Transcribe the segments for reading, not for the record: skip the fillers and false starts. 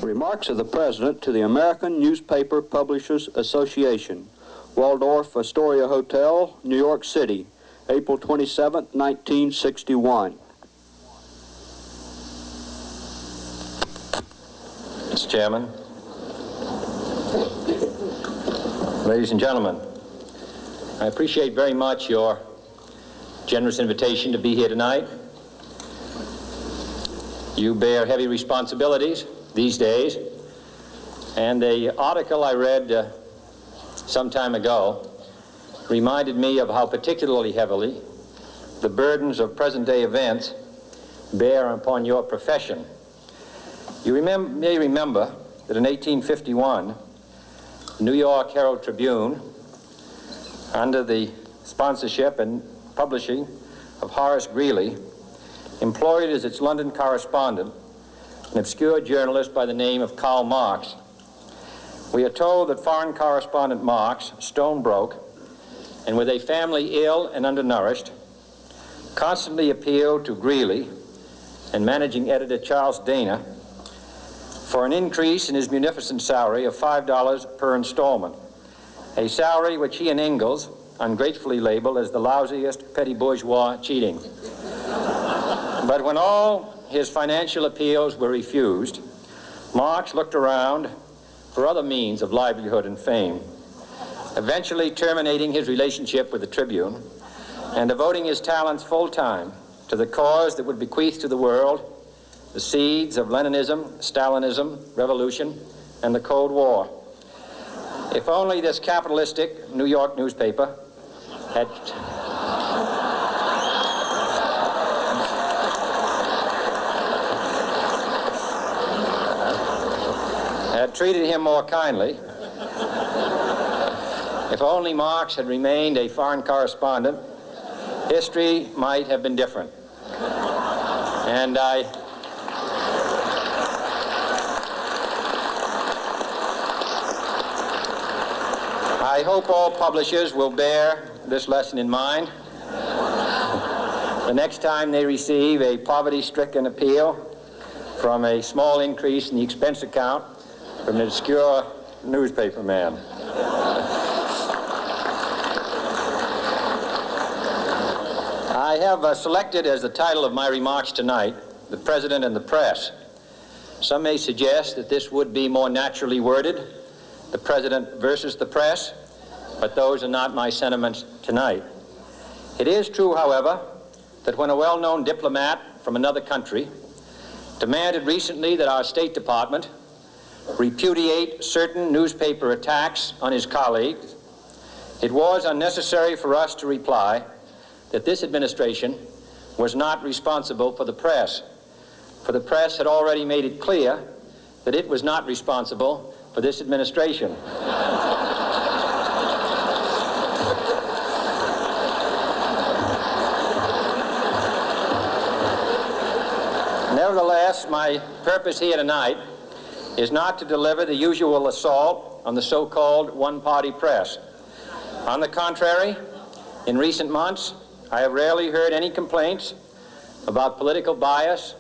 Remarks of the President to the American Newspaper Publishers Association, Waldorf Astoria Hotel, New York City, April 27, 1961. Mr. Chairman, ladies and gentlemen, I appreciate very much your generous invitation to be here tonight. You bear heavy responsibilities these days, and the article I read some time ago reminded me of how particularly heavily the burdens of present-day events bear upon your profession. You may remember that in 1851, the New York Herald Tribune, under the sponsorship and publishing of Horace Greeley, employed as its London correspondent an obscure journalist by the name of Karl Marx. We are told that foreign correspondent Marx, stone broke, and with a family ill and undernourished, constantly appealed to Greeley and managing editor Charles Dana for an increase in his munificent salary of $5 per installment, a salary which he and Ingalls ungratefully labeled as the lousiest petty bourgeois cheating. But when all his financial appeals were refused, Marx looked around for other means of livelihood and fame, eventually terminating his relationship with the Tribune and devoting his talents full-time to the cause that would bequeath to the world the seeds of Leninism, Stalinism, revolution, and the Cold War. If only this capitalistic New York newspaper had treated him more kindly, if only Marx had remained a foreign correspondent, history might have been different. And I hope all publishers will bear this lesson in mind the next time they receive a poverty-stricken appeal from a small increase in the expense account from an obscure newspaper man. I have selected as the title of my remarks tonight, "The President and the Press." Some may suggest that this would be more naturally worded, "The President versus the Press," but those are not my sentiments tonight. It is true, however, that when a well-known diplomat from another country demanded recently that our State Department repudiate certain newspaper attacks on his colleagues, it was unnecessary for us to reply that this administration was not responsible for the press, for the press had already made it clear that it was not responsible for this administration. Nevertheless, my purpose here tonight is not to deliver the usual assault on the so-called one-party press. On the contrary, in recent months, I have rarely heard any complaints about political bias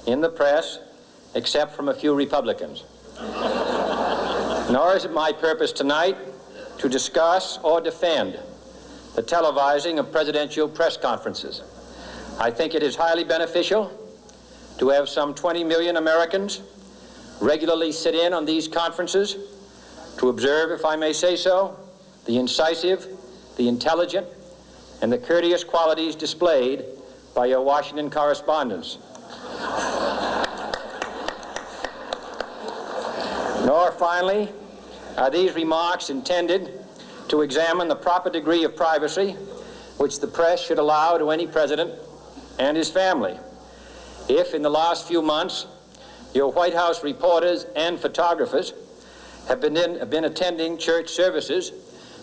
in the press, except from a few Republicans. Nor is it my purpose tonight to discuss or defend the televising of presidential press conferences. I think it is highly beneficial to have some 20 million Americans regularly sit in on these conferences to observe, if I may say so, the incisive, the intelligent, and the courteous qualities displayed by your Washington correspondents. Nor, finally, are these remarks intended to examine the proper degree of privacy which the press should allow to any president and his family. If, in the last few months, your White House reporters and photographers have been attending church services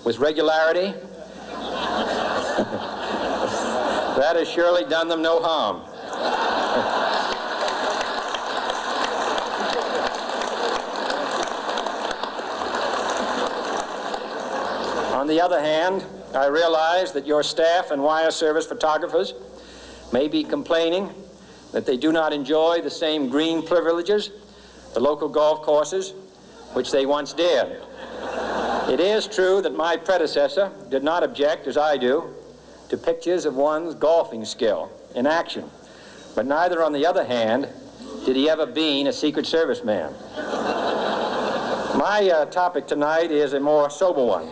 with regularity, that has surely done them no harm. On the other hand, I realize that your staff and wire service photographers may be complaining that they do not enjoy the same green privileges the local golf courses, which they once did. It is true that my predecessor did not object, as I do, to pictures of one's golfing skill in action, but neither, on the other hand, did he ever be a Secret Service man. My topic tonight is a more sober one,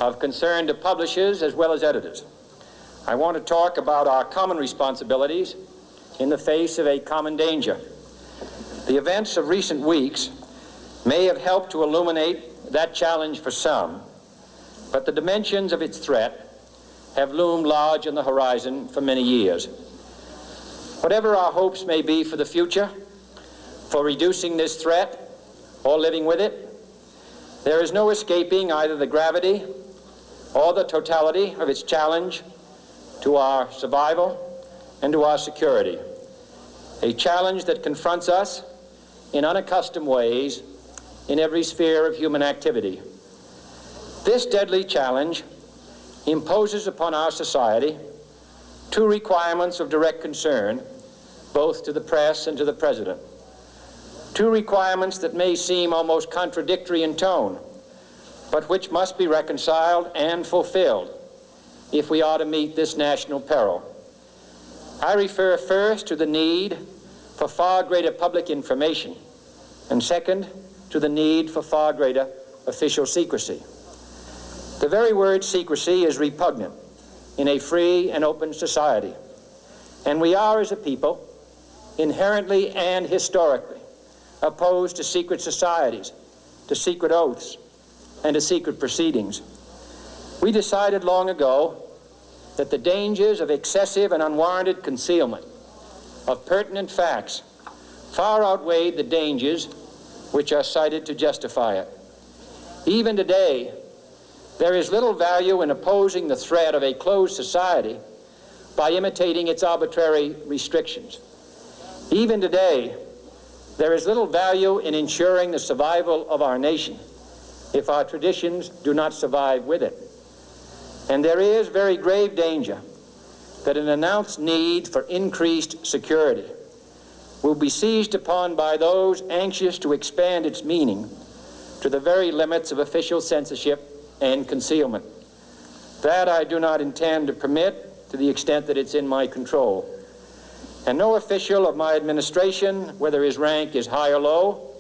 of concern to publishers as well as editors. I want to talk about our common responsibilities in the face of a common danger. The events of recent weeks may have helped to illuminate that challenge for some, but the dimensions of its threat have loomed large on the horizon for many years. Whatever our hopes may be for the future, for reducing this threat or living with it, there is no escaping either the gravity or the totality of its challenge to our survival and to our security. A challenge that confronts us in unaccustomed ways in every sphere of human activity. This deadly challenge imposes upon our society two requirements of direct concern, both to the press and to the President. Two requirements that may seem almost contradictory in tone, but which must be reconciled and fulfilled if we are to meet this national peril. I refer first to the need for far greater public information, and second, to the need for far greater official secrecy. The very word secrecy is repugnant in a free and open society, and we are, as a people, inherently and historically opposed to secret societies, to secret oaths, and to secret proceedings. We decided long ago that the dangers of excessive and unwarranted concealment of pertinent facts far outweighed the dangers which are cited to justify it. Even today, there is little value in opposing the threat of a closed society by imitating its arbitrary restrictions. Even today, there is little value in ensuring the survival of our nation if our traditions do not survive with it. And there is very grave danger that an announced need for increased security will be seized upon by those anxious to expand its meaning to the very limits of official censorship and concealment. That I do not intend to permit to the extent that it's in my control. And no official of my administration, whether his rank is high or low,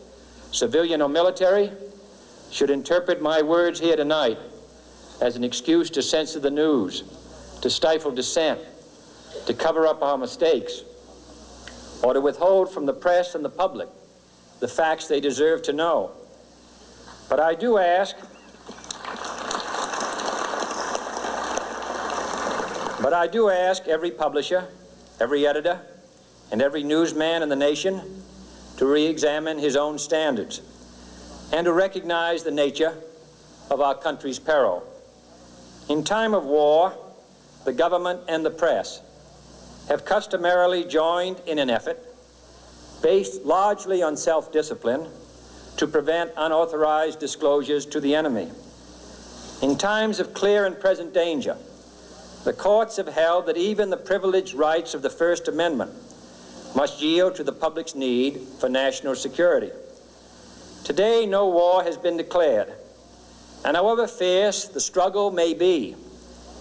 civilian or military, should interpret my words here tonight as an excuse to censor the news, to stifle dissent, to cover up our mistakes, or to withhold from the press and the public the facts they deserve to know. But I do ask every publisher, every editor, and every newsman in the nation to re-examine his own standards and to recognize the nature of our country's peril. In time of war, the government and the press have customarily joined in an effort based largely on self-discipline to prevent unauthorized disclosures to the enemy. In times of clear and present danger, the courts have held that even the privileged rights of the First Amendment must yield to the public's need for national security. Today, no war has been declared, and however fierce the struggle may be,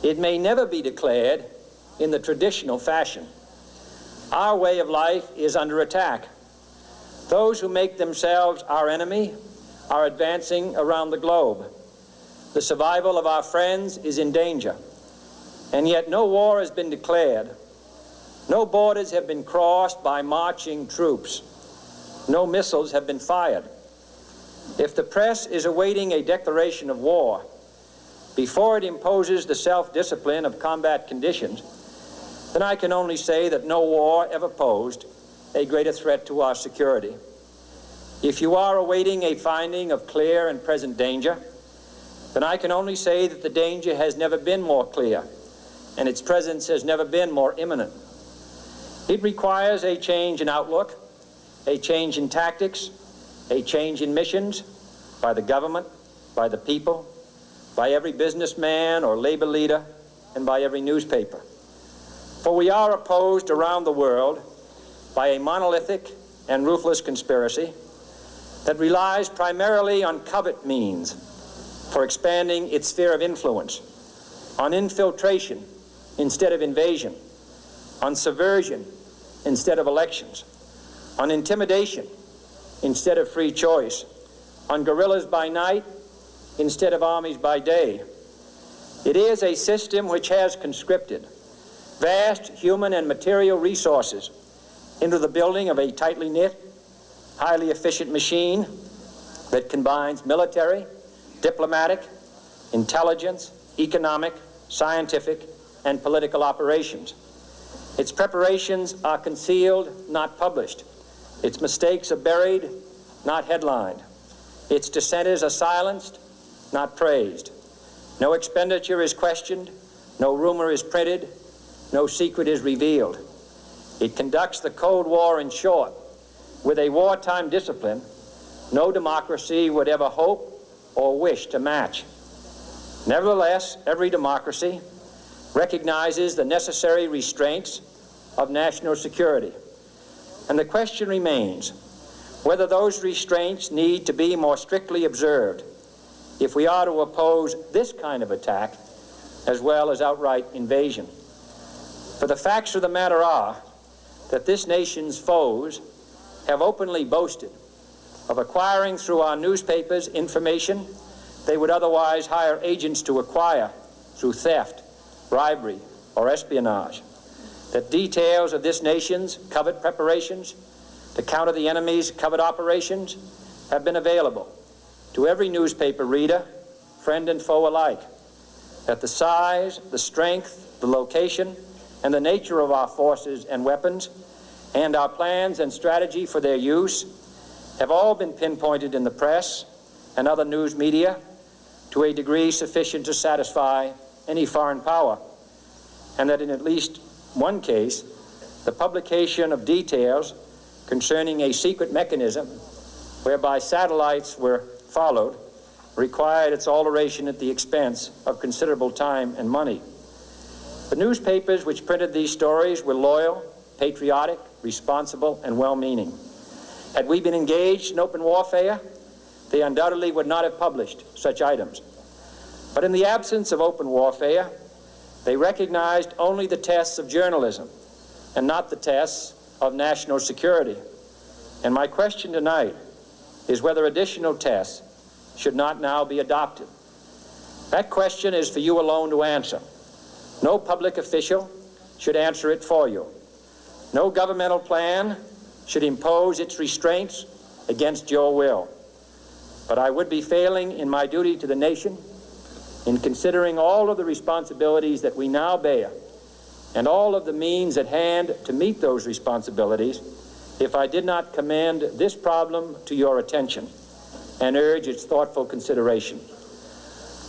it may never be declared in the traditional fashion. Our way of life is under attack. Those who make themselves our enemy are advancing around the globe. The survival of our friends is in danger, and yet no war has been declared. No borders have been crossed by marching troops. No missiles have been fired. If the press is awaiting a declaration of war before it imposes the self-discipline of combat conditions, then I can only say that no war ever posed a greater threat to our security. If you are awaiting a finding of clear and present danger, then I can only say that the danger has never been more clear, and its presence has never been more imminent. It requires a change in outlook, a change in tactics, a change in missions by the government, by the people, by every businessman or labor leader, and by every newspaper. For we are opposed around the world by a monolithic and ruthless conspiracy that relies primarily on covert means for expanding its sphere of influence, on infiltration instead of invasion, on subversion instead of elections, on intimidation instead of free choice, on guerrillas by night instead of armies by day. It is a system which has conscripted vast human and material resources into the building of a tightly knit, highly efficient machine that combines military, diplomatic, intelligence, economic, scientific, and political operations. Its preparations are concealed, not published. Its mistakes are buried, not headlined. Its dissenters are silenced, not praised. No expenditure is questioned, no rumor is printed, no secret is revealed. It conducts the Cold War, in short, with a wartime discipline no democracy would ever hope or wish to match. Nevertheless, every democracy recognizes the necessary restraints of national security. And the question remains whether those restraints need to be more strictly observed if we are to oppose this kind of attack as well as outright invasion. For the facts of the matter are that this nation's foes have openly boasted of acquiring through our newspapers information they would otherwise hire agents to acquire through theft, bribery, or espionage. That details of this nation's covert preparations to counter the enemy's covert operations have been available to every newspaper reader, friend and foe alike. That the size, the strength, the location, and the nature of our forces and weapons, and our plans and strategy for their use have all been pinpointed in the press and other news media to a degree sufficient to satisfy any foreign power, and that in at least one case, the publication of details concerning a secret mechanism whereby satellites were followed required its alteration at the expense of considerable time and money. The newspapers which printed these stories were loyal, patriotic, responsible, and well-meaning. Had we been engaged in open warfare, they undoubtedly would not have published such items. But in the absence of open warfare, they recognized only the tests of journalism and not the tests of national security. And my question tonight is whether additional tests should not now be adopted. That question is for you alone to answer. No public official should answer it for you. No governmental plan should impose its restraints against your will. But I would be failing in my duty to the nation in considering all of the responsibilities that we now bear and all of the means at hand to meet those responsibilities if I did not commend this problem to your attention and urge its thoughtful consideration.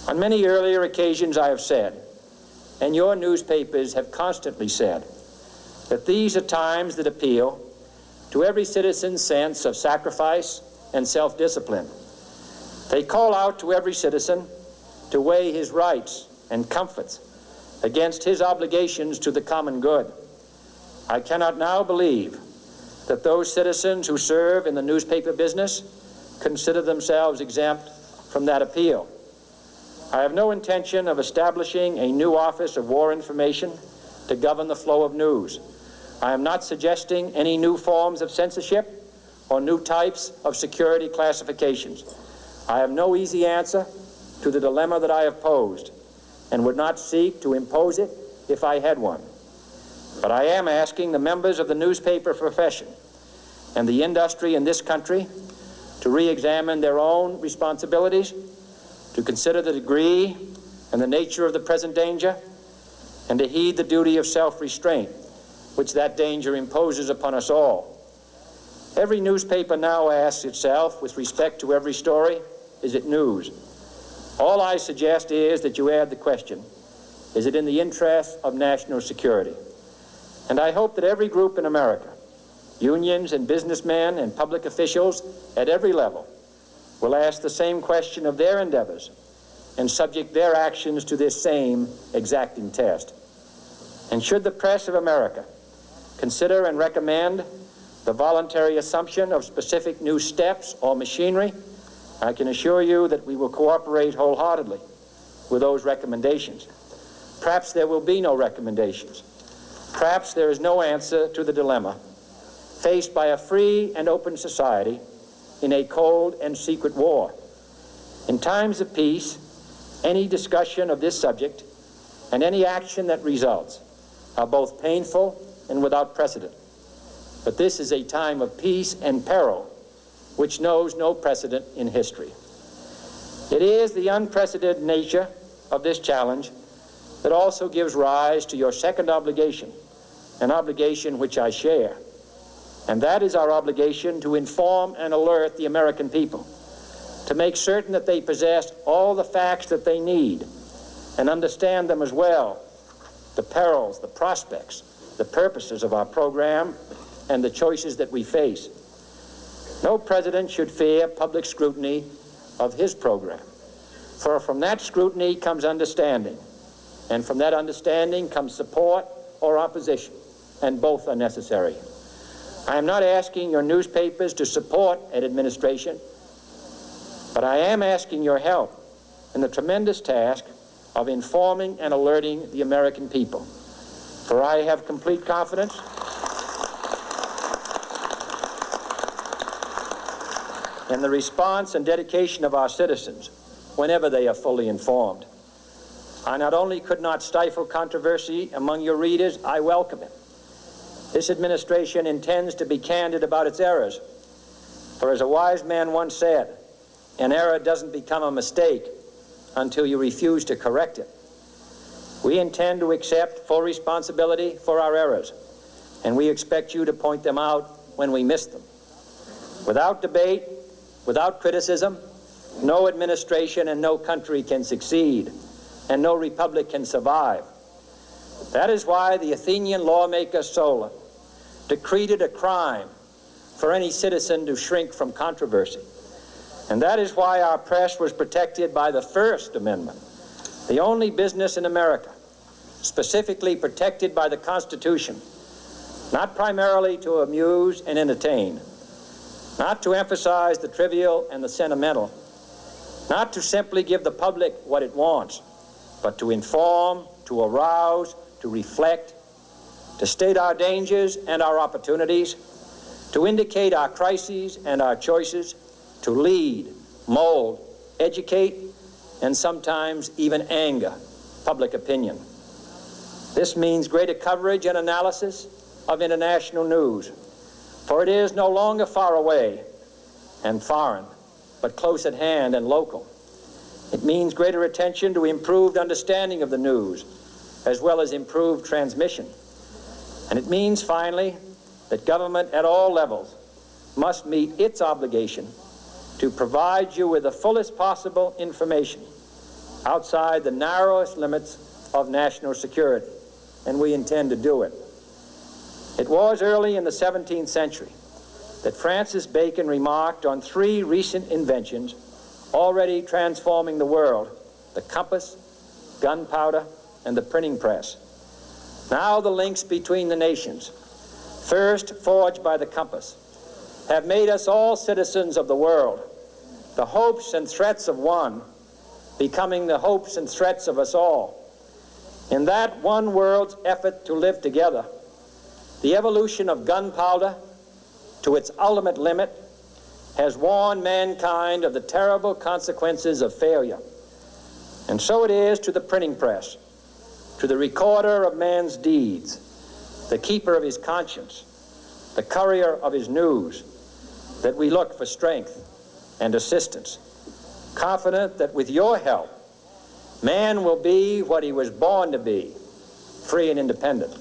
On many earlier occasions I have said, and your newspapers have constantly said, that these are times that appeal to every citizen's sense of sacrifice and self-discipline. They call out to every citizen to weigh his rights and comforts against his obligations to the common good. I cannot now believe that those citizens who serve in the newspaper business consider themselves exempt from that appeal. I have no intention of establishing a new Office of War Information to govern the flow of news. I am not suggesting any new forms of censorship or new types of security classifications. I have no easy answer to the dilemma that I have posed and would not seek to impose it if I had one. But I am asking the members of the newspaper profession and the industry in this country to re-examine their own responsibilities, to consider the degree and the nature of the present danger, and to heed the duty of self-restraint which that danger imposes upon us all. Every newspaper now asks itself, with respect to every story, is it news? All I suggest is that you add the question, is it in the interest of national security? And I hope that every group in America, unions and businessmen and public officials at every level, will ask the same question of their endeavors and subject their actions to this same exacting test. And should the press of America consider and recommend the voluntary assumption of specific new steps or machinery, I can assure you that we will cooperate wholeheartedly with those recommendations. Perhaps there will be no recommendations. Perhaps there is no answer to the dilemma faced by a free and open society in a cold and secret war. In times of peace, any discussion of this subject and any action that results are both painful and without precedent. But this is a time of peace and peril which knows no precedent in history. It is the unprecedented nature of this challenge that also gives rise to your second obligation, an obligation which I share, and that is our obligation to inform and alert the American people, to make certain that they possess all the facts that they need and understand them as well, the perils, the prospects, the purposes of our program, and the choices that we face. No president should fear public scrutiny of his program, for from that scrutiny comes understanding, and from that understanding comes support or opposition, and both are necessary. I am not asking your newspapers to support an administration, but I am asking your help in the tremendous task of informing and alerting the American people. For I have complete confidence in the response and dedication of our citizens whenever they are fully informed. I not only could not stifle controversy among your readers, I welcome it. This administration intends to be candid about its errors. For as a wise man once said, an error doesn't become a mistake until you refuse to correct it. We intend to accept full responsibility for our errors, and we expect you to point them out when we miss them. Without debate, without criticism, no administration and no country can succeed, and no republic can survive. That is why the Athenian lawmaker Solon decreed it a crime for any citizen to shrink from controversy. And that is why our press was protected by the First Amendment, the only business in America specifically protected by the Constitution, not primarily to amuse and entertain, not to emphasize the trivial and the sentimental, not to simply give the public what it wants, but to inform, to arouse, to reflect, to state our dangers and our opportunities, to indicate our crises and our choices, to lead, mold, educate, and sometimes even anger public opinion. This means greater coverage and analysis of international news, for it is no longer far away and foreign, but close at hand and local. It means greater attention to improved understanding of the news, as well as improved transmission. And it means, finally, that government at all levels must meet its obligation to provide you with the fullest possible information outside the narrowest limits of national security, and we intend to do it. It was early in the 17th century that Francis Bacon remarked on three recent inventions already transforming the world: the compass, gunpowder, and the printing press. Now the links between the nations, first forged by the compass, have made us all citizens of the world, the hopes and threats of one becoming the hopes and threats of us all. In that one world's effort to live together, the evolution of gunpowder to its ultimate limit has warned mankind of the terrible consequences of failure. And so it is to the printing press, to the recorder of man's deeds, the keeper of his conscience, the courier of his news, that we look for strength and assistance, confident that with your help, man will be what he was born to be, free and independent.